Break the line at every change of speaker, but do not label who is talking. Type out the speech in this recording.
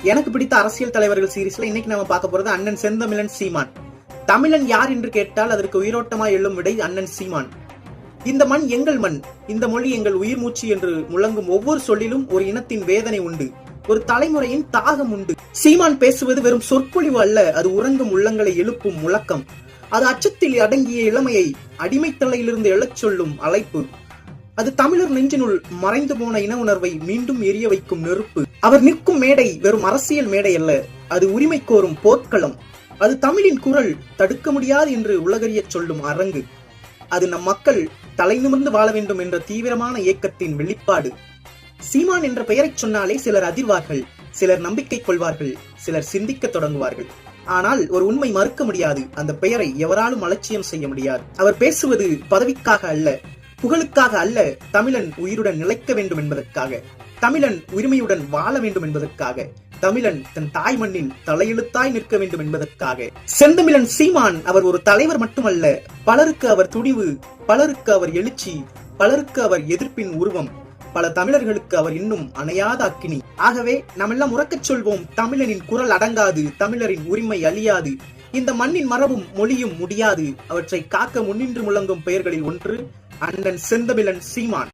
எனக்கு பிடித்த அரசியல் தலைவர்கள் சீரீஸ்ல இன்னைக்கு நம்ம பார்க்க போறது அண்ணன் செந்தமிழன் சீமான். தமிழன் யார் என்று கேட்டால் அதற்கு உயிரோட்டமாய் எழும் விடை அண்ணன் சீமான். இந்த மண் எங்கள் மண், இந்த மொழி எங்கள் உயிர் மூச்சு என்று முழங்கும் ஒவ்வொரு சொல்லிலும் ஒரு இனத்தின் வேதனை உண்டு, ஒரு தலைமுறையின் தாகம் உண்டு. சீமான் பேசுவது வெறும் சொற்பொழிவு அல்ல, அது உறங்கும் உள்ளங்களை எழுப்பும் முழக்கம். அது அச்சத்தில் அடங்கிய இளமையை அடிமைத்தலையிலிருந்து எழச் சொல்லும் அழைப்பு. அது தமிழர் நெஞ்சினுள் மறைந்து போன இன உணர்வை மீண்டும் எரிய வைக்கும் நெருப்பு. அவர் நிற்கும் மேடை வெறும் அரசியல் மேடை அல்ல, அது உரிமை கோரும் போர்க்களம். அது தமிழின் குரல் தடுக்க முடியாது என்று உலகறியச் சொல்லும் அரங்கு. அது நம் மக்கள் தலை நிமிர்ந்து வாழ வேண்டும் என்ற தீவிரமான இயக்கத்தின் வெளிப்பாடு. சீமான் என்ற பெயரைச் சொன்னாலே சிலர் அதிர்வார்கள், சிலர் நம்பிக்கை கொள்வார்கள், சிலர் சிந்திக்க தொடங்குவார்கள். ஆனால் ஒரு உண்மை மறுக்க முடியாது, அந்த பெயரை எவராலும் அலட்சியம் செய்ய முடியாது. அவர் பேசுவது பதவிக்காக அல்ல, புகழுக்காக அல்ல, தமிழன் உயிருடன் நிலைக்க வேண்டும் என்பதற்காக, தமிழன் உரிமையுடன் வாழ வேண்டும் என்பதற்காக, தமிழன் தன் தாய் மண்ணில் தலையெழுத்தாய் நிற்க வேண்டும் என்பதற்காக. செந்தமிழன் சீமான் அவர் ஒரு தலைவர் மட்டுமல்ல, பலருக்கு அவர் துணிவு, பலருக்கு அவர் எழுச்சி, பலருக்கு அவர் எதிர்ப்பின் உருவம், பல தமிழர்களுக்கு அவர் இன்னும் அணையாத அக்கினி. ஆகவே நாம் எல்லாம் உறக்கச் சொல்வோம், தமிழனின் குரல் அடங்காது, தமிழரின் உரிமை அழியாது, இந்த மண்ணின் மரபும் மொழியும் முடியாது. அவற்றை காக்க முன்னின்று முழங்கும் பெயர்களில் ஒன்று அண்ணன் செந்தமிழன் சீமான்.